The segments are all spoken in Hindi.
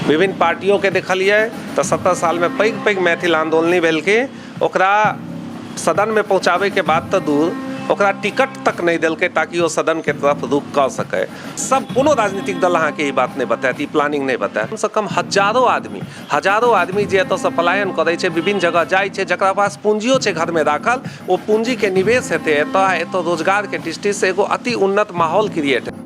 विभिन्न पार्टियों के देखलिए तो 70 साल में पैघ पैघ मैथिल आंदोलन भेल के ओकरा सदन में पहुँचावे के बाद तो दूर ओकरा टिकट तक नहीं दिलकै ताकि वो सदन के तरफ रुख कर सके। सब कोनो राजनीतिक दल अहाँ के ई बात नहीं बतायत, ई प्लानिंग नहीं बतायत। कम से कम हजारों आदमी जे एतऽ से पलायन करे छै, विभिन्न जगह जाइ छै, जकरा पास पूंजियो छै घर में राखल, वो पूंजी के निवेश हेतै एतऽ रोजगार के दृष्टि से एगो अति उन्नत माहौल क्रिएट है।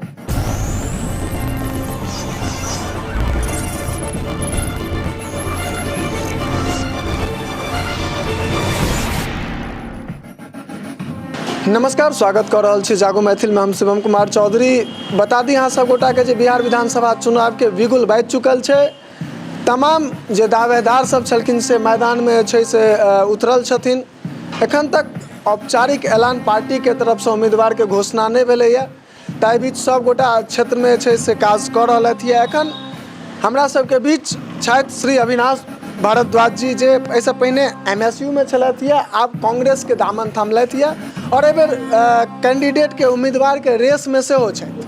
नमस्कार, स्वागत कर रहा छी जागो मैथिल में। हम शिवम कुमार चौधरी। बता दी अहाँ सब गोटा के जे बिहार विधानसभा चुनाव के बिगुल बाजि चुकल छै। तमाम जे दावेदार सब छलखिन से मैदान में छै से उतरल छथिन। एखन तक औपचारिक ऐलान पार्टी के तरफ से उम्मीदवार के घोषणा नहीं भेलैया, ताहि बीच सब गोटा क्षेत्र में छै से काज कर रहलथि। एखन हमरा सबके बीच छथि श्री अविनाश भारद्वाज जी, जे ऐसे पहले MSU में छलथि, आब कांग्रेस के दामन थामलथि और एहि बेर कैंडिडेट के उम्मीदवार के रेस में से हो छथि।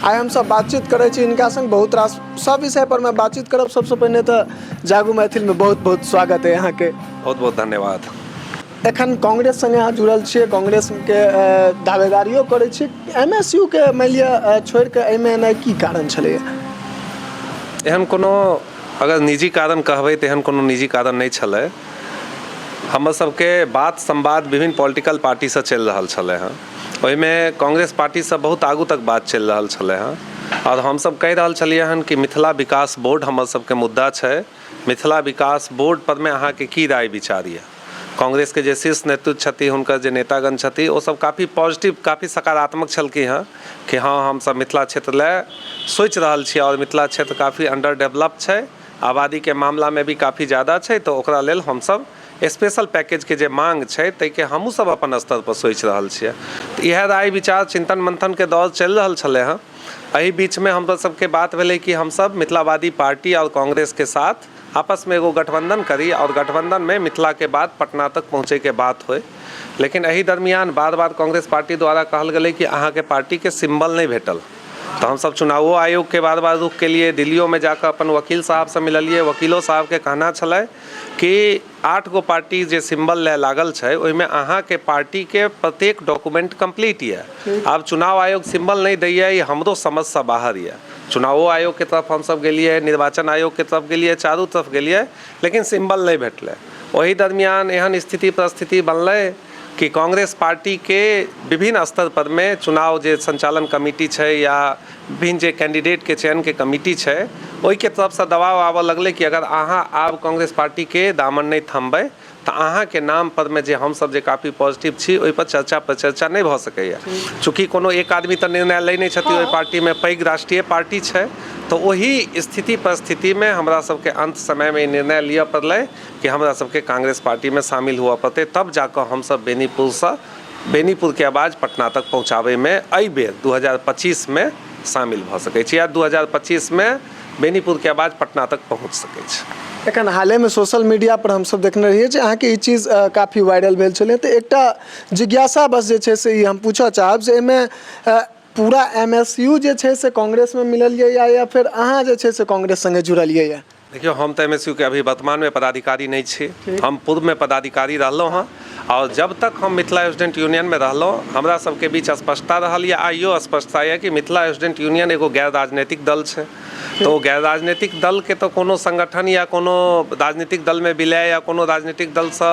आइ हम सब बातचीत करे छी इनका संग, बहुत रास सब विषय पर मैं बातचीत करब। सबसे पहले तो जागो मैथिल में बहुत बहुत स्वागत है यहाँ के। बहुत बहुत धन्यवाद। एखन कांग्रेस संगे अहाँ जुड़ल छियै, कांग्रेस के दावेदारियो करे छी। MSU के मान लिअ छोड़ के एहिमे एनाइ की कारण छलै? एहन कोनो अगर निजी कारण कहबै तो एहन कोनो निजी कारण नहीं छलै। हमर सबके बात संवाद विभिन्न पॉलिटिकल पार्टी से चल रहा छलै हँ। ओहिमे कांग्रेस पार्टी से बहुत आगू तक बात चल रहा छलै हँ और हम सब कह रहल छलियै हन कि मिथिला विकास बोर्ड हमर सबके मुद्दा छै। मिथिला विकास बोर्ड पर में अहाँ के की राय विचार यऽ? कांग्रेस के जे शीर्ष नेतृत्व छथि, हुनकर जे नेतागण छथि, वो सब काफ़ी पॉजिटिव, काफ़ी सकारात्मक छलखिन हँ कि हाँ हम सब मिथिला क्षेत्र ले सोचि रहल छियै और मिथिला क्षेत्र काफ़ी अंडर डेवलप छै, आबादी के मामला में भी काफ़ी ज़्यादा छै, तो ओकरा लेल हम सब स्पेशल पैकेज के जे मांग छै ताकि हमहूँ सब अपन स्तर पर सोचि रहल छियै। तो यह राय विचार चिंतन मंथन के दौर चल रहा छलै हँ। एहि बीच में हम सबके बात भेलै कि हम सब मिथिलावादी पार्टी और कांग्रेस के साथ आपस में एगो गठबंधन करी और गठबंधन में मिथिला के बाद पटना तक पहुँचे के बात होय। लेकिन एहि दरमियान बार बार कांग्रेस पार्टी द्वारा कहल गेलै कि अहाँ के पार्टी के सिम्बल नहीं भेटल। तो हम सब चुनावो आयोग के बार बार रुख के लिए दिल्लियों में जाकर अपन वकील साहब से मिललिए। वकीलो साहब के कहना छलै कि 8 गो पार्टी जे सिम्बल ले लागल छै, ओहिमे अहाँ के पार्टी के प्रत्येक डॉक्यूमेंट कंप्लीट है। अब चुनाव आयोग सिम्बल नहीं दैया, ये हमरो समझ से बाहर है। चुनावो आयोग के तरफ हम सब गेलिए, निर्वाचन आयोग के तरफ गेलिए, चारू तरफ गेलिए, लेकिन सिम्बल नहीं भेटले। वही दरमियान एहन स्थिति परिस्थिति बनलै कि कांग्रेस पार्टी के विभिन्न स्तर पर में चुनाव जे संचालन कमेटी छै या विभिन्न जे कैंडिडेट के चयन के कमेटी छै, ओहि के तरफ से दबाव आबऽ लगलै कि अगर अहाँ आब कांग्रेस पार्टी के दामन नहीं थमबै तो अहाँ के नाम पर में जे हम सब जे काफ़ी पॉजिटिव छी, ओहि पर चर्चा प्रचर्चा नहीं भऽ सकैया। चूँकि कोनो एक आदमी तो निर्णय लै नहीं छथि ओहि पार्टी में, पैघ राष्ट्रीय पार्टी छै। तो वही स्थिति परिस्थिति में हमरा सबके अंत समय में निर्णय लिया पड़लै कि हमरा सबके कांग्रेस पार्टी में शामिल हुआ पड़तै, तब जाकर हम सब बेनीपुर के आवाज़ पटना तक पहुँचाबै में एहि बेर 2025 में शामिल भऽ सकै छी या 2025 में बेनीपुर के आवाज़ पटना तक पहुँच सकै छै। एखन हाले में सोशल मीडिया पर हम सब देखने रहिए जे अहाँ के ई चीज काफ़ी वायरल भेल छलै। तो एकटा जिज्ञासा बस जे छै से ई हम पूछऽ चाहब जे एहिमे पूरा MSU जे छै से कांग्रेस में मिलल या फिर अहाँ जे छै से कांग्रेस संगे जुड़लिए या? देखियो, हम तो MSU के अभी वर्तमान में पदाधिकारी नहीं छी। हम पूर्व में पदाधिकारी रहलों हँ और जब तक हम मिथिला स्टूडेंट यूनियन में रहलों, हमरा सबके बीच स्पष्टता रहल या आइयो स्पष्टता है कि मिथिला स्टूडेंट यूनियन एगो गैर राजनीतिक दल छै। तो गैर राजनीतिक दल के तो कोनो संगठन या कोनो राजनीतिक दल में विलय या कोनो राजनीतिक दल से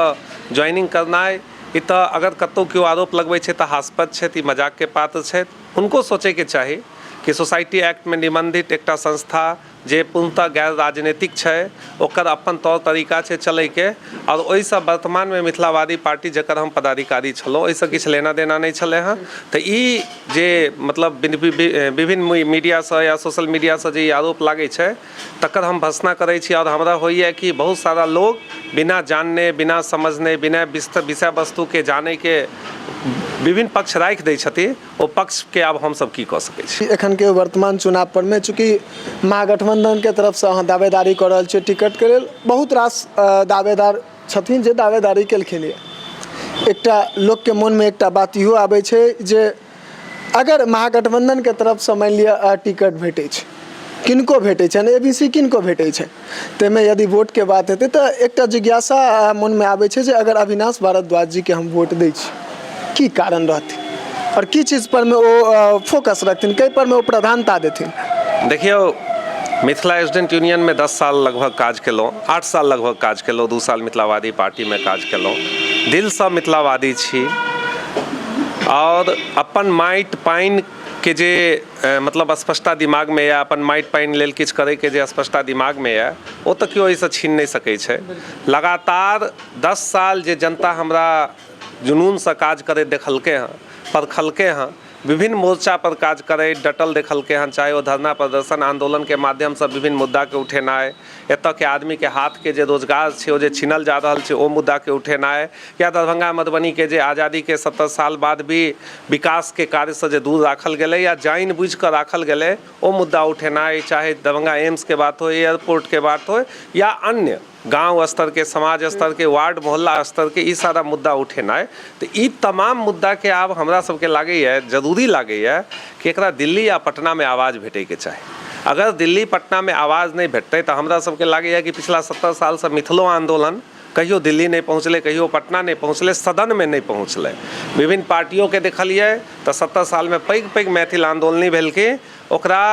ज्वाइनिंग करनाइ, ई तो अगर कतौ केओ आरोप लगबै छै तो हास्पद छै, ई मजाक के पात्र छै। उनको सोचे के चाही कि सोसाइटी एक्ट में निबंधित एकटा संस्था जे पूर्णतः गैर राजनीतिक छै, ओकर अपन तौर तरीका छै चलै के, और ओहिसँ वर्तमान में मिथिलावादी पार्टी जकर हम पदाधिकारी छलहुँ, ओहिसँ किछु लेना देना नहीं छलै हँ। तो ई जे मतलब विभिन्न मीडिया से या सोशल मीडिया से जे आरोप लागै छै, तकर हम भर्त्सना करै छी। और हमरा होइए कि बहुत सारा लोग बिना जानने, बिना समझने, बिना विषय वस्तु के जाने के विभिन्न पक्ष राखि दै छथिन। ओ पक्ष के आब हम सब की कऽ सकै छी? एखन के वर्तमान चुनाव पर में चूँकि महागठबंधन के तरफ से अहाँ दावेदारी कर रहल छियै टिकट के लेल, बहुत रास दावेदार छथिन जे दावेदारी केलखिन। एकटा लोक के मन में एकटा बात इहो आबै छै जे अगर महागठबंधन के तरफ से मान लिअ टिकट भेटै छै किनको भेटै छनि, ABC किनको भेटै छै, ताहिमे यदि वोटके बात हेतै तऽ एकटा जिज्ञासा मोनमे आबै छै जे अगर अविनाश भारद्वाज जीके हम वोट दै छी, की कारण रहतै और की चीज पर में वो फोकस रखथिन, कई पर में वो प्रधानता देथिन? देखियो, मिथिला स्टूडेंट यूनियन में 10 साल लगभग काज केलहुँ, 8 साल लगभग काज केलहुँ, 2 साल मिथिलावादी पार्टी में काज केलहुँ। दिलसँ मिथिलावादी छी और अपन माटि पानि के जे मतलब स्पष्टता दिमाग में या अपन माटि पानि लेल किछु करे के जे स्पष्टता दिमाग में है, वो तो केओ एहिसँ छीन नहीं सकै छै। लगातार 10 साल जे जनता हमरा जुनूनसँ काज करैत देखलकै हँ, परखलकै हँ, विभिन्न मोर्चा पर काज करे डटल देखलकै हँ, चाहे वो धरना प्रदर्शन आंदोलन के माध्यम से विभिन्न मुद्दा के उठेनाइ, एतऽ के आदमी के हाथ के जे रोजगार छै ओ जे छीनल जा रहल छै ओ मुद्दा के उठेनाइ, या दरभंगा मधुबनी के जे आज़ादी के 70 साल बाद भी विकास के कार्य से जे दूर राखल गेलै या जानि बुझि कऽ राखल गेलै ओ मुद्दा उठेनाइ, चाहे दरभंगा एम्स के बात हो, एयरपोर्ट के बात हो, या अन्य गांव स्तर के, समाज स्तर के, वार्ड मोहल्ला स्तर के ई सारा मुद्दा उठेनाइ, तो ई तमाम मुद्दा के आब हमरा सबके लागैए जरूरी लागैए कि एकरा दिल्ली या पटना में आवाज़ भेटैके चाही। अगर दिल्ली पटना में आवाज़ नहीं भेटतै तो हमरा सबके लागैए कि पिछला 70 साल से मिथिलो आंदोलन कहियो दिल्ली नहीं पहुँचलै, कहियो पटना नहीं पहुँचलै, सदन में नहीं पहुँचलै। विभिन्न पार्टियों के देखलिए तो 70 साल में पैघ पैघ मैथिल आंदोलनी भेलकै, ओकरा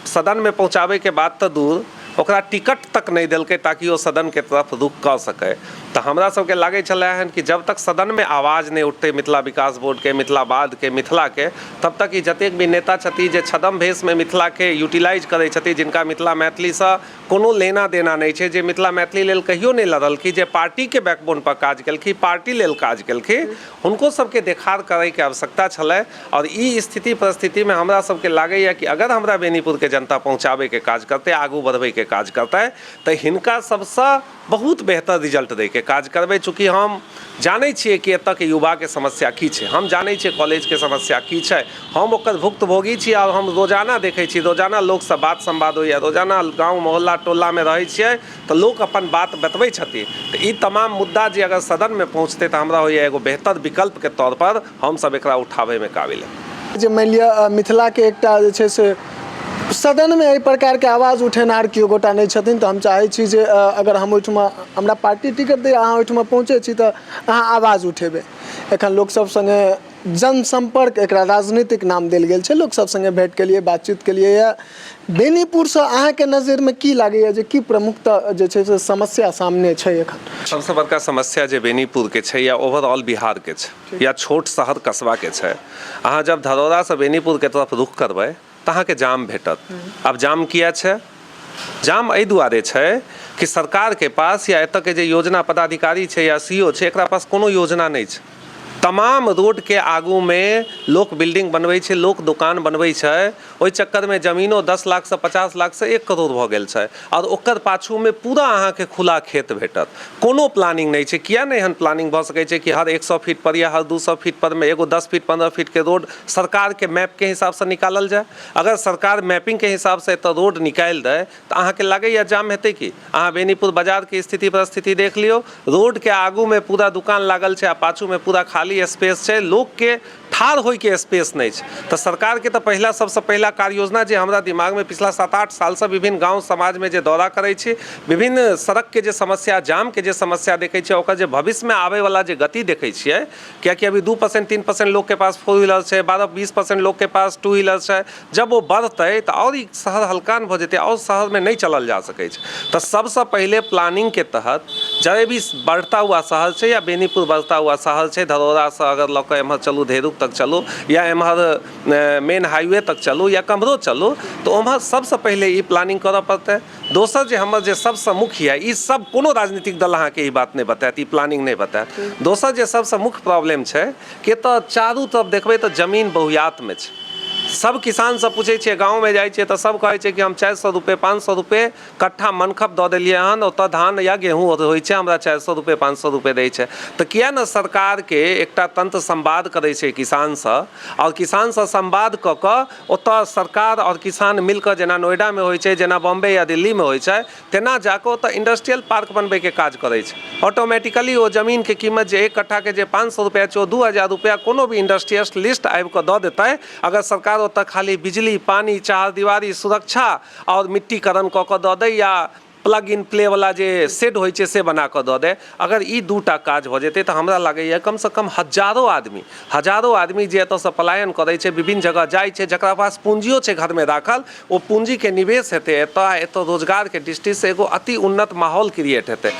सदन में पहुँचाबै के बाद तो दूर ओकरा टिकट तक नहीं दिलकै ताकि वो सदन के तरफ रुख कर सके। तो हमरा सबके लागै छलै हन कि जब तक सदन में आवाज़ नहीं उठतै मिथिला विकास बोर्ड के, मिथिलावाद के, मिथिला के, तब तक ई जतेक भी नेता छथि जे छदम भेष में मिथिला के यूटिलाइज करै छथि, जिनका मिथिला मैथिली से कोनो लेना देना नहीं छै, जे मिथिला मैथिली लेल कहियो नहीं लड़लखिन, जे पार्टी के बैकबोन पर काज केलखिन, पार्टी लेल काज केलखिन, हुनको सबके देखार करे के आवश्यकता छलै। और ई स्थिति परिस्थिति में हमरा सबके लागैए कि अगर हमरा बेनीपुर के जनता पहुँचाबै के काज करतै, आगू बढ़बै के काज करतै, तो हिनका सबसे बहुत बेहतर रिजल्ट दै के काज करबै। चूँकि हम जानै छियै कि एतऽ के युवा के समस्या की छै, हम जानै छियै कॉलेज के समस्या की छै, हम ओकर भुक्तभोगी छी और हम रोजाना देखै छी, रोजाना लोग से बात संवाद होइए, रोजाना गाँव मोहल्ला टोला में रहै छियै तो लोग अपन बात बतबै छथिन। तो ई तमाम मुद्दा जे अगर सदन में पहुँचतै तो हमरा होइए एगो बेहतर विकल्प के तौर पर हम सब एकरा उठाबै में काबिल है। जे मानि लिअ मिथिला के एकटा जे छै से सदन में एहि प्रकार के आवाज़ उठेनार केओ गोटा नहीं छथिन, तो हम चाहै छी जे अगर हम ओहिठमा हमरा पार्टी टिकट दै, अहाँ ओहिठमा पहुँचै छी तऽ अहाँ आवाज़ उठेबै। एखन लोक सब संगे जनसंपर्क एकरा राजनीतिक नाम देल गेल छै, लोक सब संगे भेंट के लिए बातचीत के लिए, या बेनीपुर से अहाँ के नजर में की लागैए जे की प्रमुखता जे छै से समस्या सामने छै एखन? सबसे बड़का समस्या जे बेनीपुर के छै या ओवरऑल बिहार के छै या छोट शहर कस्बा के छै, अहाँ जब धरौरा से बेनीपुर के तरफ रुख करबै तो अहाँ के जाम भेटत। अब जाम किया छै? जाम एहि दुआरे छै कि सरकार के पास या एतऽ के जे योजना पदाधिकारी छै या CO छै, एकरा पास कोनो योजना नहीं छै। तमाम रोड के आगू में लोक बिल्डिंग बनबै छै, लोक दुकान बनबै छै, ओहि चक्कर में जमीनो 10 लाख से 50 लाख से 1 करोड़ भऽ गेल छै, और ओकर पाछू में पूरा अहाँ के खुला खेत भेटत, कोनो प्लानिंग नहीं छै। किया नहीं एहन प्लानिंग भऽ सकै छै कि हर 100 फीट पर या हर 200 फीट पर में एगो 10 फीट 15 फीट के रोड सरकार के मैप के हिसाब से निकालल जाए? अगर सरकार मैपिंग के हिसाब से एतऽ रोड निकालि दे तो अहाँ के लागैए जाम हेतै कि? अहाँ बेनीपुर बाजार के स्थिति परिस्थिति देख लियो, रोड के आगू में पूरा दुकान लागल छै आ पाछू में पूरा खाली स्पेस छै, लोग के ठाड़ होय के स्पेस नहीं छै। तो सरकार के तो पहला सबसे पहला कार्य योजना जे हमरा दिमाग में पिछला 7-8 साल से विभिन्न गांव समाज में जे दौरा करे छी, विभिन्न सड़क के जे समस्या, जाम के जे समस्या देखे छियै, ओकर जे भविष्य में आवे वाला जे गति देखे छियै, कियाकि अभी 2% 3% लोग के पास 4 व्हीलर छै, 12-20% लोग के पास 2 व्हीलर छै, जब वो बढ़तै तो और शहर हल्कान भ जेतै और शहर में नहीं चलल जा सकै छै। तो सबसे पहले प्लानिंग के तहत जब भी बढ़ता हुआ शहर छै या बेनीपुर बढ़ता हुआ शहर छै, धरौरा से अगर लऽ कऽ एम्हर चलू धेरुक तक चलू या एम्हर मेन हाईवे तक चलू या कमरो चलू, तो ओम्हर सबसे पहले ई प्लानिंग करऽ पड़तै। दोसर जे हमर जे सबसे मुख्य है, ई सब कोनो राजनीतिक दल अहाँके ई बात नहीं बतायत, ई प्लानिंग नहीं बतायत। दोसर जे सबसे मुख्य प्रॉब्लम छै कि तऽ चारू तरफ देखबै तऽ जमीन बहुयात में छै। सब किसान से पूछे छियै, गाँव में जाइ छियै तऽ सब कहै छै कि हम 400 रुपये 500 रुपये कट्ठा मनखब दऽ देलियै हन, ओतऽ धान या गेहूँ होइ छै, हमरा 400 रुपये 500 रुपये दै छै। तऽ किया ने सरकार के एकटा तंत्र संवाद करै छै किसान से, और किसान से संवाद कऽ कऽ ओतऽ सरकार और किसान मिलकर, जेना नोएडा में होइ छै, जेना बॉम्बे या दिल्ली में होइ छै, तेना जाकऽ ओतऽ इंडस्ट्रियल पार्क बनबै के काज करै छै। ऑटोमेटिकली ओ जमीन के कीमत जे 1 कट्ठा के जे 500 रुपया छै, 2000 रुपया कोनो भी इंडस्ट्रियलिस्ट आबि कऽ दऽ देतै, अगर सरकार सरकार ओतऽ खाली बिजली पानी चारदीवारी सुरक्षा और मिट्टीकरण कऽ कऽ दऽ दै या प्लग इन प्ले वाला जे शेड होइ छै से बना कऽ दऽ दे। अगर ई दूटा काज भऽ जेतै तऽ हमरा लागैए कम से कम हजारों आदमी जे एतऽसँ पलायन करै छै विभिन्न जगह जाइ छै, जकरा पास पूंजियो छै घरमे राखल, ओ पूंजीके निवेश हेतै एतऽ रोजगारके दृष्टिसँ एगो अति उन्नत माहौल क्रिएट हेतै।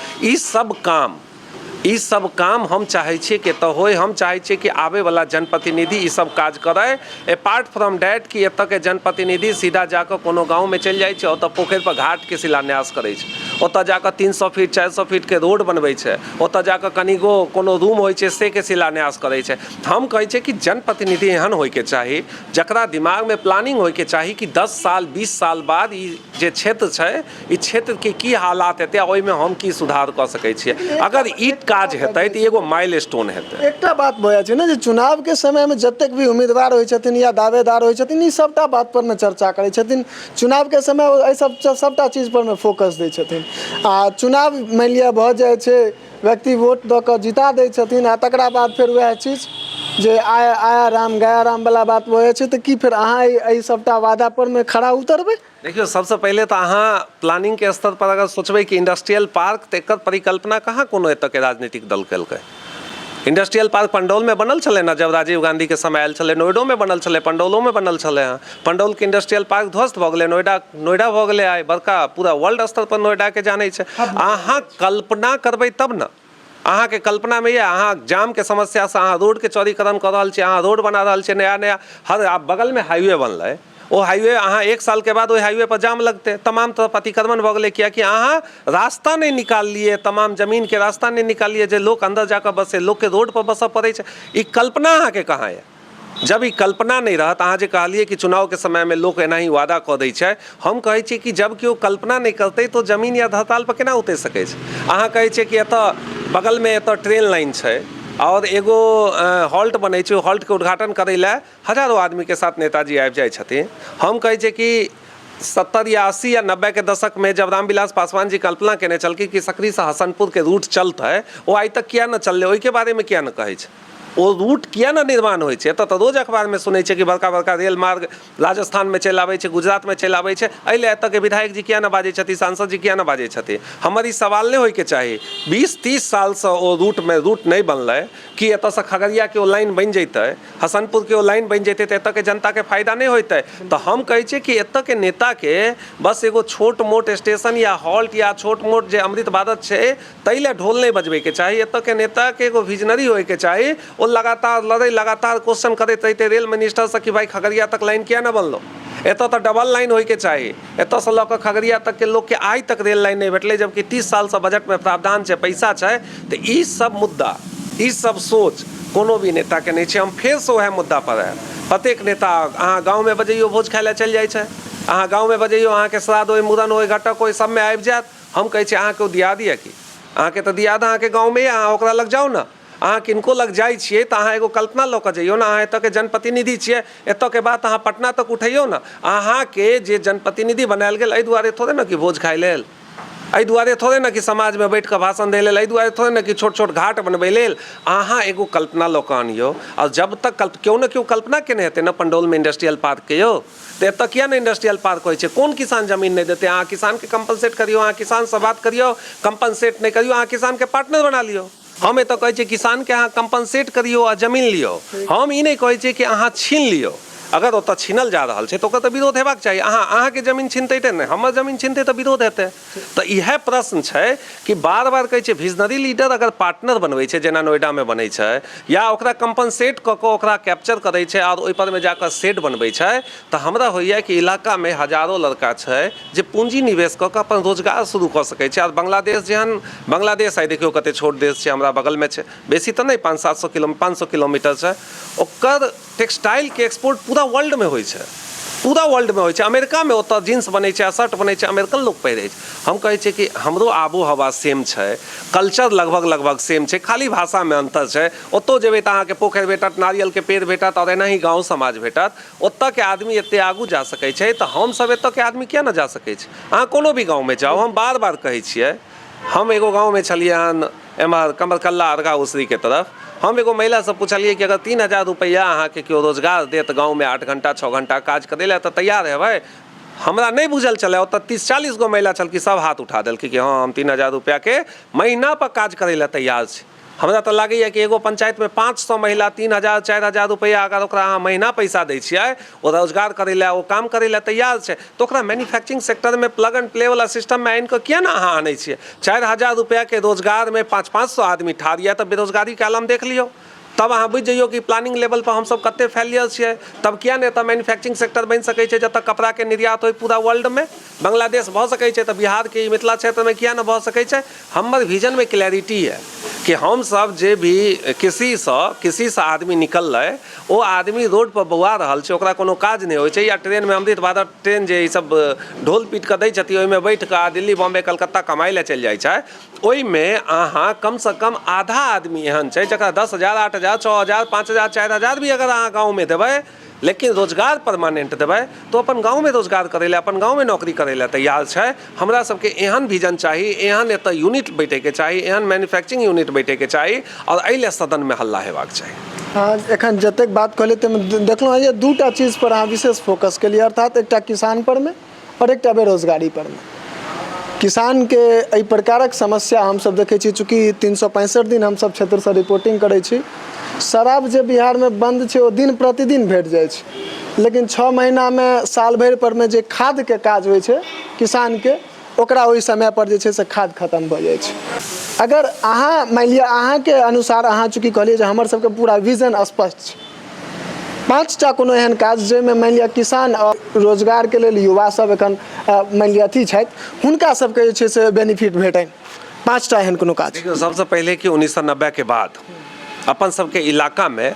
ई सब काम हम चाहै छियै कि एतऽ होय। हम चाहै छियै कि आबैवला जनप्रतिनिधि ई सब काज करै। अपार्ट फ्रॉम डैट कि एतऽके जनप्रतिनिधि सीधा जाकऽ कोनो गाँवमे चलि जाइ छै, ओतऽ पोखरिपर घाटके शिलान्यास करै छै, ओतऽ जाकऽ 300 फीट 400 फीटके रोड बनबै छै, ओतऽ जाकऽ कनिगो कोनो रूम होइ छै से के शिलान्यास करै छै। हम कहै छियै कि जनप्रतिनिधि एहन होइके चाही जकरा दिमागमे प्लानिंग होइके चाही कि 10 साल 20 साल बाद ई जे क्षेत्र छै ई क्षेत्रके की हालात हेतै, ओहिमे हम की सुधार कऽ सकै छियै। अगर ई काज हेतै तऽ एगो माइलस्टोन हेतै। एकटा बात भऽ जाइ छै ने जे चुनाव के समय में जतेक भी उम्मीदवार होइ छथिन या दावेदार होइ छथिन, ई सबटा बात पर में चर्चा करै छथिन। चुनाव के समय एहि सबटा चीज पर में फोकस दै छथिन। आ चुनाव मानि लिअ भऽ जाइ छै, व्यक्ति वोट दऽ कऽ जिता दै छथिन आ तकरा बाद फेर वएह चीज जे आया राम गया राम वाला बात भऽ जाइ छै। तऽ की फेर अहाँ एहि सबटा वादा पर में खड़ा उतरबै? देखियो, सबसे पहले तो अहाँ प्लानिंग के स्तर पर अगर सोचबै कि इंडस्ट्रियल पार्क, तो एकर परिकल्पना कहाँ कोनो एतऽ के राजनीतिक दल केलकै। इंडस्ट्रियल पार्क पंडौल में बनल छलै ना, जब राजीव गांधी के समय आयल छलै, नोएडो में बनल छलै, पंडौलो में बनल छलै हँ। पंडौल के इंडस्ट्रियल पार्क ध्वस्त भऽ गेलै, नोएडा भऽ गेलै आइ बड़का, पूरा वर्ल्ड स्तर पर नोएडा के जानै छै। अहाँ कल्पना करबै तब ना। अहाँके कल्पना में ये अहाँ जाम के समस्या से अहाँ रोड के चौड़ीकरण कर रहल छियै, अहाँ रोड बना रहल छियै नया हर आप बगल में हाईवे बनलै, ओ हाईवे अहाँ 1 साल के बाद ओहि हाईवे पर जाम लगते, तमाम तरफ अतिक्रमण भऽ गेलै, कियाकि अहाँ रास्ता नहीं निकाललिए, तमाम जमीन के रास्ता नहीं निकाललिए जे लोग अंदर जाकर बसे, लोग के रोड पर बसऽ पड़ै छै। ई कल्पना अहाँके कहाँ है? जब ई कल्पना नहीं रहत, अहाँ जे कहलिए कि चुनाव के समय में लोग एनाही वादा कऽ दै छै, हम कहै छियै कि जब केओ कल्पना नहीं करतै तो जमीन या धरातल पर केना उतरि सकै छै? अहाँ कहै छियै कि एतऽ बगल में एतऽ ट्रेन लाइन छै और एगो हॉल्ट बनै छै, हॉल्ट के उद्घाटन करै लए हजारों आदमी के साथ नेताजी आबि जाइ छथिन। हम कहै छियै कि 70 या 80 या 90 के दशक में जब रामविलास पासवान जी कल्पना केने छलखिन कि सकरी से हसनपुर के रूट चलतै, वो आइ तक किया न चललै, ओहिके बारे में किया न कहै छै? ओ रूट किया न निर्माण होइ छै? एतऽ तऽ रोज अखबार में सुनै छै कि बड़का बड़का रेल मार्ग राजस्थान में चलि आबै छै, गुजरात में चलि आबै छै, एहि लए एतऽ के विधायक जी किया न बाजै छथिन, सांसद जी किया न बाजै छथिन? हमर ई सवाल नहीं होइके चाही। 20-30 साल से ओ रूट नहीं बनलै कि एतऽ से खगड़िया के ओ लाइन बनि जैतै, हसनपुर के ओ लाइन बनि जैतै तऽ एतऽ के जनता के फायदा नहीं होतै। तऽ हम कहै छियै कि एतऽ के नेता के बस एगो छोट मोट स्टेशन या हॉल्ट या छोट मोट जे अमृत भारत छै ताहि लए ढोल नहीं बजबै के चाही। एतऽ के नेता के एगो विजनरी होइके चाही, ओ लगातार लड़ै, लगातार क्वेश्चन करैत रहितै रेल मिनिस्टर से कि भाई खगड़िया तक लाइन किया न बनलो। एतऽ तऽ डबल लाइन होइके चाही, एतऽ से लऽ कऽ खगड़िया तक के लोग के आइ तक रेल लाइन नहीं भेटलै, जबकि 30 साल से बजट में प्रावधान छै, पैसा छै। तऽ ई सब मुद्दा, ई सब सोच कोनो भी नेता के नहीं छै। हम फेर से वएह मुद्दा पर आयब। प्रत्येक नेता अहाँ गाँव में बजैयो भोज खाय लए चलि जाइ छै, अहाँ गाँव में बजैयो अहाँके श्राद्ध होय, मूड़न होय, घटक होय, सब में आबि जायत। हम कहै छी अहाँके ओ दियाद यऽ कि? अहाँके तऽ दियाद अहाँके गाँव में यऽ, अहाँ ओकरा लग जाउ ने। अहाँ किनको लग जाइ छियै तऽ अहाँ एगो कल्पना लऽ कऽ जइयौ ने, अहाँ एतऽ के जनप्रतिनिधि छियै, एतऽ के बात अहाँ पटना तक उठैयौ ने। अहाँके जे जनप्रतिनिधि बनायल गेल एहि दुआरे थोड़े ने कि भोज खाय लेल, एहि दुआरे थोड़े ने कि समाज में बैठ कऽ भाषण दै लेल, एहि दुआरे थोड़े ने कि छोट छोट घाट बनबै लेल। अहाँ एगो कल्पना लऽ कऽ आनियौ, और जब तक केओ ने केओ कल्पना केने हेतै ने पंडौल में इंडस्ट्रियल पार्क के, यौ तऽ एतऽ किया ने इंडस्ट्रियल पार्क होइ छै? कोन किसान जमीन नहीं देते? अहाँ किसान के कंपनसेट करियौ, अहाँ किसान से बात करियौ, कंपनसेट नहीं करियौ, अहाँ किसान के पार्टनर बना लियौ। हम एतऽ कहै छियै किसान के अहाँ कंपनसेट करियौ आ जमीन लियौ, हम ई नहीं कहै छियै कि अहाँ छीन लियौ। अगर ओतऽ छीनल जा रहल छै तऽ ओकर तऽ विरोध हेबाक चाही। अहाँके जमीन छीनतै तऽ नहि, हमर जमीन छीनतै तऽ विरोध हेतै। तऽ इएह प्रश्न छै कि बार बार कहै छै विजनरी लीडर अगर पार्टनर बनबै छै, जेना नोएडा में बनै छै, या ओकरा कंपनसेट कऽ कऽ ओकरा कैप्चर करै छै और ओहिपर में जाकऽ शेड बनबै छै, तऽ हमरा होइए कि इलाका में हजारों लड़का छै जे पूंजी निवेश कऽ कऽ अपन रोजगार शुरू कऽ सकै छै। और बांग्लादेश जेहन, बांग्लादेश आइ देखियौ कते छोट देश छै, हमरा बगल में छै, बेसी तऽ नहीं 500 किलोमीटर छै, ओकर टेक्सटाइल के एक्सपोर्ट पूरा वर्ल्ड में होइ छै, पूरा वर्ल्ड में होइ छै। अमेरिका में ओतऽ जींस बनै छै, शर्ट बनै छै, अमेरिकन लोग पहिरै छै। हम कहै छियै कि हमरो आबो हवा सेम छै, कल्चर लगभग सेम छै, खाली भाषा में अंतर छै। ओतौ जेबै तऽ अहाँके पोखरि भेटत, नारियल के पेड़ भेटत, और एनाही गाँव समाज भेटत। ओतऽ के आदमी एते आगू जा सकै छै तऽ हम सब एतऽ के आदमी किया न जा सकै छै? अहाँ कोनो भी गाँव में जाओ, हम बार बार कहै छियै, हम एगो गाँव में छलियै हन एम्हर कमरकल्ला अर्गा उसरी के तरफ, हम एगो महिला से पूछलिए कि अगर 3000 रुपया अहाँ के केओ रोजगार देत गाँव में 8 घंटा 6 घंटा काज करे ला तो तैयार हेबै? हमरा नहीं बुझल चले, ओतऽ 30-40 गो महिला चल कि सब हाथ उठा दिल कि हाँ हम 3000 रुपया के महीना पर काज करे ला तैयार छी। हमरा तो लगे कि एगो पंचायत में 500 महिला 3000-4000 रुपया अगर ओकरा अहाँ महीना पैसा दै छियै, वो रोजगार करे ला, वो काम करे ला तैयार छै, तो ओकरा मैन्युफैक्चरिंग सेक्टर में प्लग एंड प्ले वाला सिस्टम में आनि कऽ किया ना अहाँ आनै छियै? 4000 रुपया के रोजगार में 500 आदमी ठाढ़ यऽ, तऽ बेरोजगारी के आलम देख लियो। तब अहाँ बुझि जइयो कि प्लानिंग लेवल पर हम सब कते फेलियर छियै। तब किया ने एतऽ मैन्युफैक्चरिंग सेक्टर बनि सकै छै जतऽ कपड़ा के निर्यात होय पूरा वर्ल्ड में? बांग्लादेश भऽ सकै छै तऽ बिहार के मिथिला क्षेत्र में किया ना भऽ सकै छै? हमर विजन में क्लैरिटी है कि हम सब जे भी किसी से आदमी निकललै, वो आदमी रोड पर बौआ रहल छै, ओकरा कोनो काज नहीं होइ छै, या ट्रेन में अमृत भारत ट्रेन जे ई सब ढोल पीट कऽ दै छथिन ओहिमे बैठ कऽ दिल्ली बॉम्बे कलकत्ता कमाई लए चलि जाइ छै, ओहिमे अहाँ कम से कम आधा आदमी एहन छै जकरा 10,000 8,000 6,000 5,000 4,000 भी अगर अहाँ गाँव में देबै, लेकिन रोजगार परमानेंट देबै तो अपन गाँव में रोजगार करे ला, अपन गाँव में नौकरी करे ला तैयार छै। हमरा सबके एहन विजन चाही, एहन एतऽ यूनिट बैठे के चाही, एहन मैन्युफैक्चरिंग यूनिट बैठे के चाही, और एहि लेल सदन में हल्ला हेबाक चाही। हाँ, एखन जतेक बात कहलिए ताहिमे देखलहुँ जे दूटा चीज पर अहाँ विशेष फोकस केलिए, अर्थात एकटा किसान पर में और एकटा बेरोजगारी पर में। किसान के एहि प्रकारक समस्या हमसब देखै छी, चूँकि 365 दिन हमसब क्षेत्र से रिपोर्टिंग करै छी। शराब जे बिहार में बंद छै, वो दिन प्रतिदिन भेट जाइ छै, लेकिन 6 महीना में साल भरि पर में जे खाद के काज होइ छै किसान के, ओकरा ओहि समय पर जे छै से खाद खत्म भऽ जाइ छै। अगर अहाँ मानि लिअ अहाँ के अनुसार, अहाँ चूँकि कहलिए जे हमर सबके पूरा विजन स्पष्ट छै, 5टा कोनो एहन काज जाहिमे मानि लिअ किसान और रोजगार के लेल युवा सब एखन मानि लिअ अथी छथि, हुनका सबके जे छै से बेनिफिट भेटनि, 5टा एहन कोनो काज। देखियौ, सबसे पहले कि 1990 के बाद अपन सबके इलाका में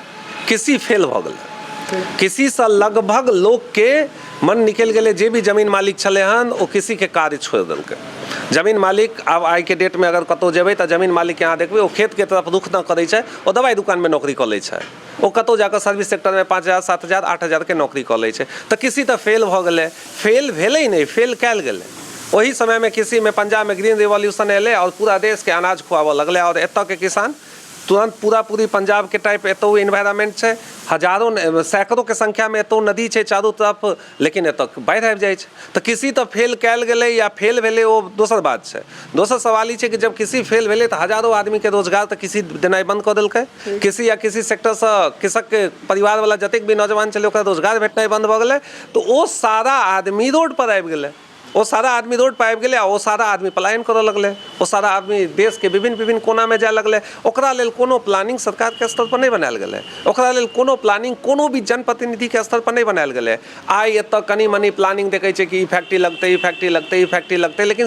कृषि फेल भऽ गेलै। कृषि से लगभग लोग के मन निकलि गेलै, जे भी जमीन मालिक छलै हन ओ कृषि के कार्य छोड़ि देलकै। जमीन मालिक आब आइ के डेट में अगर कतौ जेबै तऽ जमीन मालिक के अहाँ देखबै ओ खेत के तरफ रुख न करै छै, ओ दवाई दुकान में नौकरी कऽ लै छै, ओ कतौ जाकर सर्विस सेक्टर में 5,000 7,000 8,000 के नौकरी कऽ लै छै। तऽ कृषि तऽ फेल भऽ गेलै, फेल भेलै नहीं, फेल कयल गेलै। वही समय में कृषि में पंजाब में ग्रीन रिवॉल्यूशन एलै और पूरा देश के अनाज खुआबऽ लगलै, और एतऽ के किसान तुरंत पूरी पंजाब के टाइप एतौ एनवायरमेंट छै, हजारों सैकड़ों के संख्या में एतौ नदी छै चारों तरफ, लेकिन एतऽ बाढ़ि आबि जाइ छै। तऽ कृषि तऽ फेल कयल गेलै या फेल भेलै ओ दोसर बात छै। दोसर सवाल ई छै कि जब कृषि फेल भेलै तऽ हजारों आदमी के रोजगार तऽ कृषि देनाइ बंद कऽ देलकै। कृषि या कृषि सेक्टर से कृषक के परिवार वाला जतेक भी नौजवान छलै ओकरा रोजगार भेटनाइ बंद भऽ गेलै, तो ओ सारा आदमी रोड पर आबि गेलै। वो सारा आदमी रोड पर आबि गेलै आ वो सारा आदमी पलायन करऽ लगलै, वो सारा आदमी देश के विभिन्न कोना में जाय लगलै। ओकरा लेल कोनो प्लानिंग सरकार के स्तर पर नहीं बनायल गेलै, ओकरा लेल कोनो प्लानिंग कोनो भी जनप्रतिनिधि के स्तर पर नहीं बनायल गेलै। आइ एतऽ कनी मनी प्लानिंग देखै छै कि ई फैक्ट्री लगतै, ई फैक्ट्री लगतै, ई फैक्ट्री लगतै, लेकिन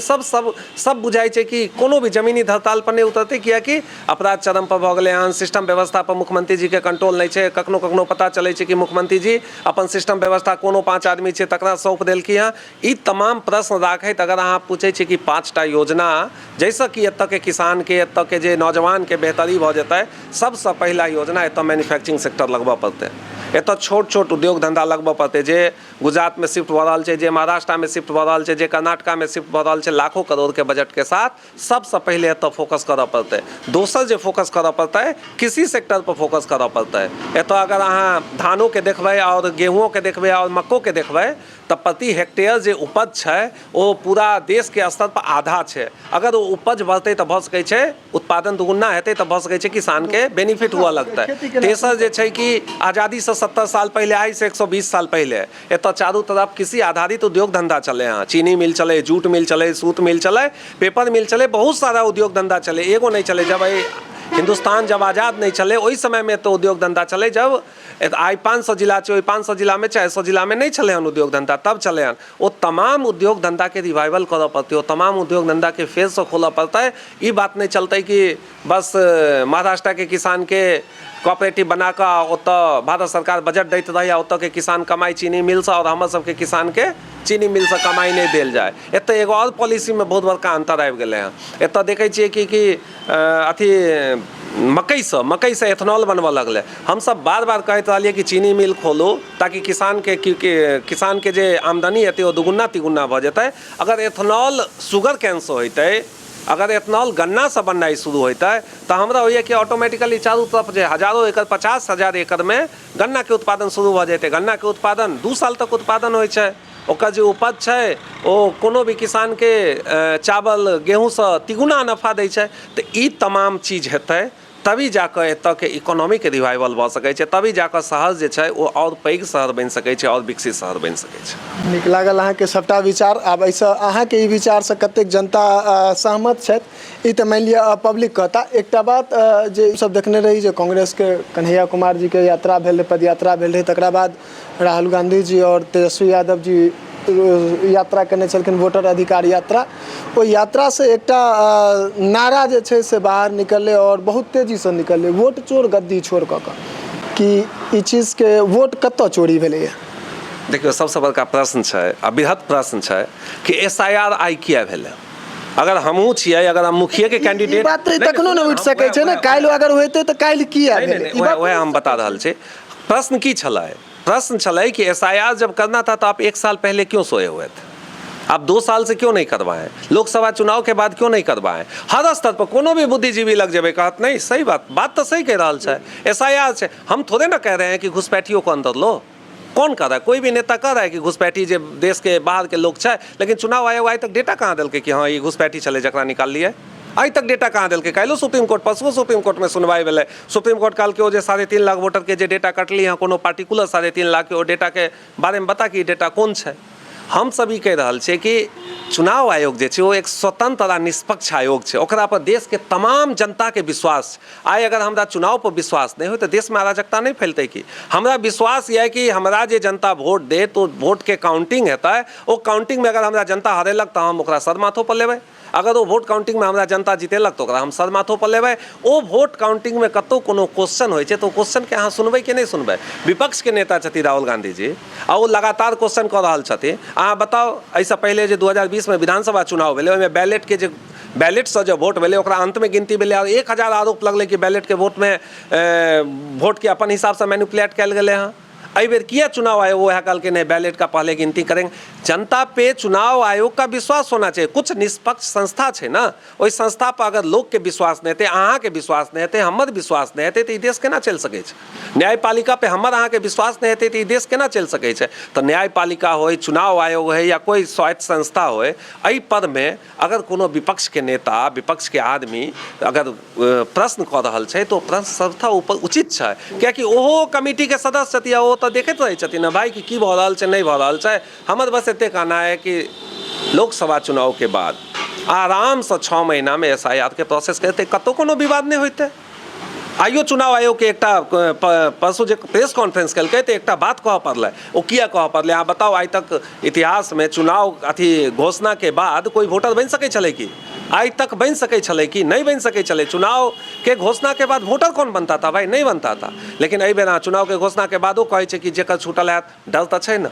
सब बुझाइ छै कि कोनो भी जमीनी धरताल पर नहीं उतरतै, कियाकि अपराध चरम पर भऽ गेलै हन, सिस्टम व्यवस्था पर मुख्यमंत्री जी के कंट्रोल नहीं छै। कखनो पता चलै छै कि मुख्यमंत्री जी अपन सिस्टम व्यवस्था कोनो 5 आदमी छै तकरा सौंप देलखिन हँ। ई तमाम प्रश्न राखैत अगर अहाँ पूछे छी कि 5टा योजना जैसे कि एतऽ के किसान के, एतऽ के जे नौजवान के बेहतरी भऽ जेतै, सबसे पहला योजना एतऽ मैन्युफैक्चरिंग सेक्टर लगबऽ पड़तै। एतऽ छोट उद्योग धंधा लगबऽ पड़तै, जे गुजरात में शिफ्ट भऽ रहल छै, जे महाराष्ट्र में शिफ्ट भऽ रहल छै, जे कर्नाटका में शिफ्ट भऽ रहल छै, लाखों करोड़ के बजट के साथ। सबसे पहले एतऽ फोकस करऽ पड़तै। दोसर जे फोकस करऽ पड़तै, कृषि सेक्टर पर फोकस करऽ पड़तै। एतऽ अगर अहाँ धानों के देखबै और गेहूँ के देखबै और मक्को के देखबै तऽ प्रति हेक्टेयर जे उपज छै ओ पूरा देश के स्तर पर आधा छै। अगर वो उपज बढ़तै तऽ भऽ सकै छै उत्पादन दुगुना हेतै तऽ भऽ सकै छै किसान के बेनिफिट हुअ लगतै। तेसर जे छै कि आज़ादी से 70 साल पहले, आई से 120 साल पहले एतऽ चारू तरफ कृषि आधारित उद्योग धंधा चले हैं। चीनी मिल चले, जूट मिल चले, सूत मिल चले, पेपर मिल चले, बहुत सारा उद्योग धंधा चले। एगो नहीं चले। जब हिंदुस्तान जब आज़ाद नहीं चले ओहि समय में तो उद्योग धंधा चले। जब आई 500 जिला छै, 500 जिला में 400 जिला में नहीं चले हन उद्योग धंधा, तब चले हन। वो तमाम उद्योग धंधा के रिवाइवल करऽ पड़तै, वो तमाम उद्योग धंधा के फेर से खोलऽ पड़तै। ई बात नहीं चलतै कि बस महाराष्ट्र के किसान के कोऑपरेटिव बना कऽ ओतऽ भारत सरकार बजट दैत रही आ ओतऽ के किसान कमाई चीनी मिल से, और हमर सबके किसान के चीनी मिल से कमाई नहीं देल जाए। एतऽ एगो और पॉलिसी में बहुत बड़का अंतर आबि गेलै हँ। एतऽ देखै छियै कि अथी मकई से एथेनॉल बनबऽ लगलै। हम सब बार कहैत रहलियै कि चीनी मिल खोलू ताकि किसान के जे आमदनी हेतै ओ दुगुना तिगुना भऽ जेतै। अगर एथेनॉल शुगर कैन से होइतै अगर एथनॉल गन्ना से बननाइ शुरू होता है तो हमरा होइए कि ऑटोमेटिकली चारू तरफ जे हजारों एकड़ 50,000 एकड़ में गन्ना के उत्पादन शुरू भऽ जेतै। गन्ना के उत्पादन 2 साल तक उत्पादन होइ छै। ओकर जे उपज छै ओ कोनो भी किसान के चावल गेहूँ से तिगुना नफा दै छै। तो ई तमाम चीज हेतै तभी जाकर एतऽ के इकोनॉमी के रिवाइवल भऽ सकै छै, तभी जाकर शहर जे छै ओ और पैघ शहर बनि सकै छै और विकसित शहर बनि सकै छै। नीक लागल अहाँके सबटा विचार। आब एहिसँ अहाँके ई विचारसँ कतेक जनता सहमत छथि ई तऽ मानि लिअ पब्लिक कहता। एकटा बात जे सब देखने रही जे कांग्रेसके कन्हैया कुमार जी के यात्रा भेल रहै, पदयात्रा भेल रहै, तकरा बाद राहुल गांधी जी और तेजस्वी यादव जी यात्रा केने छलखिन, वोटर अधिकार यात्रा। ओहि यात्रा से एकटा नारा जे छै से बाहर निकललै और बहुत तेजी से निकललै, वोट चोर गद्दी छोड़ कऽ कि ई चीज के वोट कतऽ चोरी भेलैए। देखियौ सबसे बड़का प्रश्न छै आ बृहत प्रश्न छै कि SIR आई किया भेलै। अगर हमहूँ छियै, अगर हम मुखिया के कैंडिडेट, बात तखनो नहि उठि सकै छै ने, काल्हि अगर होइतै तऽ काल्हि किया भेलै, वह हम बता रहल छी। प्रश्न की छलै? प्रश्न छलै कि SIR जब करना था तो आप 1 साल पहले क्यों सोए हुए थे? आप 2 साल से क्यों नहीं करवाएं? लोकसभा चुनाव के बाद क्यों नहीं करवाएं? हर स्तर पर कोनो भी बुद्धिजीवी लग जाए कहत नहीं सही बात तो सही कह रहा है। SIR से हम थोड़े ना कह रहे हैं कि घुसपैठियों को अंदर लो। कौन कर रहा है? कोई भी नेता कह रहा है कि घुसपैठी जो देश के बाहर के लोग छै, लेकिन चुनाव आयोग आज तक डेटा कहाँ दिल कि हाँ ये घुसपैठी चले जकरा निकाल लिए। आज तक डेटा कहाँ दिल? काल्हि सुप्रीम कोर्ट, परसुओ सुप्रीम कोर्ट में सुनवाई भेलै। सुप्रीम कोर्ट कहल के 3.5 लाख वोटर के जे डेटा कटली हैं, कोनो पार्टिकुलर 3.5 लाख के डेटा के बारे में बता कि डेटा कौन छै। हम सब ई कह रहल छियै कि चुनाव आयोग जे छै वो एक स्वतंत्र आ निष्पक्ष आयोग छै, ओकरा पर देश के तमाम जनता के विश्वास। आइ अगर हमरा चुनाव पर विश्वास नहीं हो तो देश में अराजकता नहीं फैलते कि। हमरा विश्वास ये है कि हमरा जे जनता वोट दे तो वोट के काउंटिंग हेतै, वो काउंटिंग में अगर हमरा जनता हरेलक तो हम ओकरा सर माथो पर लेबै। अगर वो वोट काउंटिंग में हमरा जनता जीतेलक तो ओकरा हम सर माथो पर लेबै। ओ वोट काउंटिंग में कतौ कोनो क्वेश्चन होइ छै तो क्वेश्चन के अहाँ सुनबै कि नहीं सुनबै? विपक्ष के नेता छथिन राहुल गांधी जी आ वो लगातार क्वेश्चन कऽ रहल छथिन। अहाँ बताओ एहिसँ पहले जे 2020 में विधानसभा चुनाव भेलै ओहिमे बैलेट से जो वोट भेलै ओकरा अंत में गिनती भेलै और 1000 आरोप लगलै कि बैलेट के वोट में वोट के अपन हिसाब से मैनिपुलेट कयल गेलै हँ। अई बेर किया चुनाव आयोग वह कल के नहीं बैलेट का पहले गिनती करेंगे? जनता पे चुनाव आयोग का विश्वास होना चाहिए। कुछ निष्पक्ष संस्था है ना, वही संस्था पर अगर लोग के विश्वास नहीं थे, अहाँ के विश्वास नहीं थे, हमर विश्वास नहीं थे तो ई देश केना चल सके? न्यायपालिका पे हमर अहाँ के विश्वास नहीं थे तो ई देश केना चल सके? तो न्यायपालिका हो, चुनाव आयोग है या कोई स्वायत्त संस्था हो, एहि पद में अगर कोनो विपक्ष के नेता, विपक्ष के आदमी अगर प्रश्न कऽ रहल छै तो प्रश्न संस्था ऊपर उचित छै, कियाकि ओहो कमिटी के सदस्य छथि, ओ तो देखैत रहै छथिन भाई कि की भऽ रहल छै नहीं भऽ रहल छै। हमर बस एते कहना है कि लोकसभा चुनाव के बाद आराम से 6 महीना में SIR के प्रोसेस करते कतौ कोनो विवाद नहीं होते। आइयो चुनाव आयोग के एकटा परसू जे प्रेस कॉन्फ्रेंस कलकै तो एकटा बात कह पड़लै। वो किया कह पड़लै? अहाँ बताओ आज तक इतिहास में चुनाव अथी घोषणा के बाद कोई वोटर बन सकै छलै कि? आज तक बन सकै छलै कि? नहीं बन सकै छलै। चुनाव के घोषणा के बाद वोटर कौन बनता था भाई? नहीं बनता था। लेकिन एहि बेर चुनाव के घोषणा के बादो कहै छै कि जेकर छूटल हैत डर तऽ छै न,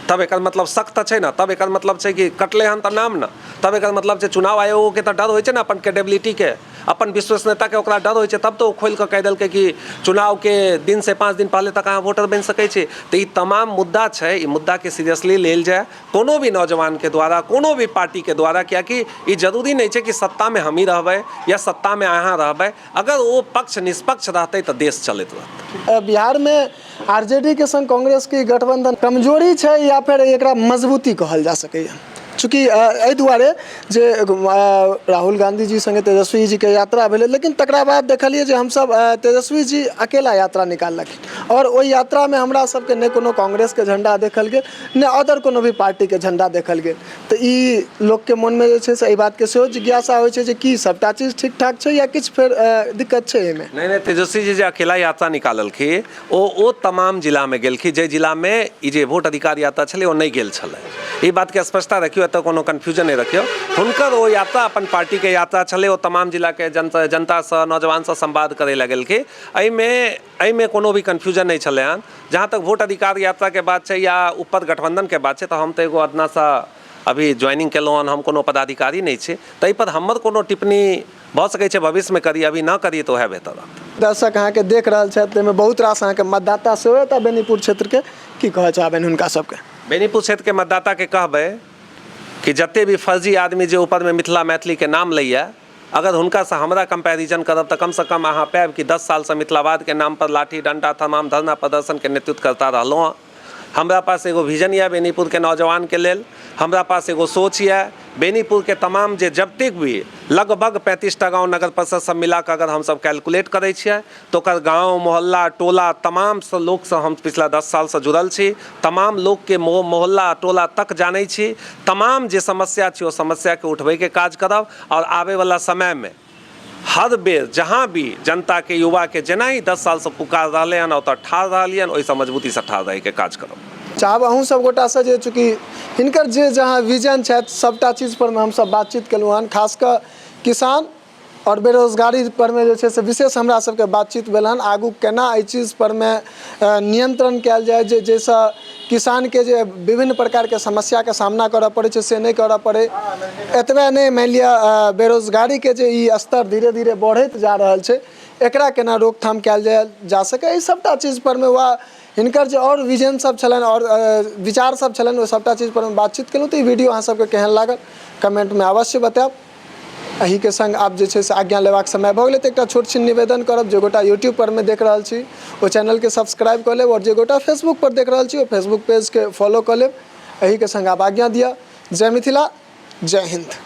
तब एकर मतलब सख्त छै न, तब एकर मतलब छै कि कटले हन तऽ नाम न, तब एकर मतलब छै चुनाव आयोग के तऽ डर होइ छै न, अपन क्रेडिबिलिटी के, अपन विश्वसनीयता के ओकरा डर होइ छै, तब तो खोल कऽ कह देलकै कि चुनाव के दिन से 5 दिन पहले तक अहाँ वोटर बन सकै छी। तो ई तमाम मुद्दा छै, ई मुद्दा के सीरियसली लेल जाए कोनो भी नौजवान के द्वारा, कोनो भी पार्टी के द्वारा, कियाकि ई जरूरी नहीं छै कि सत्ता में हम ही रहबै या सत्ता में अहाँ रहबै। अगर वो पक्ष निष्पक्ष रहतै तो देश चलैत रहतै। बिहार में RJD के संग कांग्रेस की गठबंधन कमजोरी छै या फिर एकरा मजबूती कहल जा सकैए? चूँकि एहि दुआरे जे राहुल गांधी जी संगे तेजस्वी जी के यात्रा भेलै, लेकिन तकरा बाद देखलिए जे हमसब तेजस्वी जी अकेला यात्रा निकाललखिन और ओहि यात्रा में हमरा सबके नहि कोनो कांग्रेस के झंडा देखल गेल, नहि अदर कोनो भी पार्टी के झंडा देखल गेल। तो ई लोग के मन में जे छै से एहि बात के सेहो जिज्ञासा होइ छै जे की सबटा चीज ठीक ठाक छै या किछु फेर दिक्कत छै एहिमे? नहीं, तेजस्वी जी जे अकेला यात्रा निकाललखिन ओ तमाम जिला में गेलखिन जे जिला में ई जे वोट अधिकार यात्रा छलै ओ नहीं गेल छलै। ई बात के स्पष्टता रखियो, एतऽ कोनो कन्फ्यूजन नहीं रखियो। हुनकर ओ यात्रा अपन पार्टी के यात्रा छलै, ओ तमाम जिला के जनता से, नौजवान से संवाद करे लगे गेलखिन। एहिमे कोनो भी कन्फ्यूजन नहीं छलै हन। जहाँ तक वोट अधिकार यात्रा के बात छै या ऊपर गठबंधन के बात छै तो हम तो एगो अदना सा अभी ज्वाइनिंग केलहुँ हन, हम कोनो पदाधिकारी नहीं छै, ताहि पर हमर कोनो टिप्पणी भऽ सकै छै भविष्य में करी, अभी ना करी तो वह बेहतर रहत। दर्शक अहाँके देख रहल छथि, ताहिमे बहुत रास अहाँके मतदाता सेहो एतऽ बेनीपुर क्षेत्र के, की कहऽ चाहबनि हुनका सबके? बेनीपुर क्षेत्र के मतदाता के कहबै कि जते भी फर्जी आदमी जे ऊपर में मिथिला मैथिली के नाम लैया अगर हुनका से हमरा कंपैरिजन करब तो कम से कम अहाँ पाएब कि 10 साल से मिथिलावाद के नाम पर लाठी डंडा तमाम धरना प्रदर्शन के नेतृत्व करता रहलहुँ। हमरा पास एगो विजन है बेनीपुर के नौजवान के लेल, हमरा पास एगो सोच है बेनीपुर के तमाम जे जबतक भी लगभग 35टा गाँव नगर परिषद सब मिला के अगर हम सब कैलकुलेट करै छियै तो ओकर गाँव मोहल्ला टोला तमाम से लोग से हम पिछला 10 साल से जुड़ल छी, तमाम लोग के मोहल्ला टोला तक जानै छी, तमाम जे समस्या छी ओ समस्या के उठबै के काज करब और आबै वाला समय में हर बेर जहाँ भी जनता के युवा के जेना ही 10 साल से पुकार रहे हैं ओतऽ ठाढ़ रहियन ओहिसँ मजबूती से ठाढ़ रहे के काज करब। चाहब अहूँ सब गोटा से जे चूँकि हिनकर जे जहाँ विजन छथि सबटा चीज पर में हम सब बातचीत केलहुँ हन, खास कऽ किसान और बेरोजगारी पर में जे छै से विशेष हमरा सबके बातचीत भेल हन। आगू केना एहि चीज पर में नियंत्रण कयल जाय जाहिसँ किसान के जे विभिन्न प्रकार के समस्या के सामना करऽ पड़ै छै से नहीं करऽ पड़े, एतबे नहीं मानि लिअ बेरोजगारी के जे ई स्तर धीरे धीरे बढ़ैत जा रहल छै एकरा केना रोकथाम कयल जा सके, एहि सबटा चीज पर में वा हिनकर जे और विजन सब छलनि और विचार सब छलनि ओ सबटा चीज पर में बातचीत केलहुँ। तो ई वीडियो अहाँ सबके केहन लागल कमेंट में अवश्य बतायब। एही के संग आब जे छै से आज्ञा लेबाक समय भऽ गेलै। तऽ एकटा छोट छिन निवेदन करब, जे गोटा यूट्यूब पर में देख रहल छी ओ चैनल के सब्सक्राइब कऽ लेब और जे गोटा फेसबुक पर देख रहल छी ओ फेसबुक पेज के फॉलो कऽ लेब। एही के संग आब आज्ञा दिअ। जय मिथिला, जय हिंद।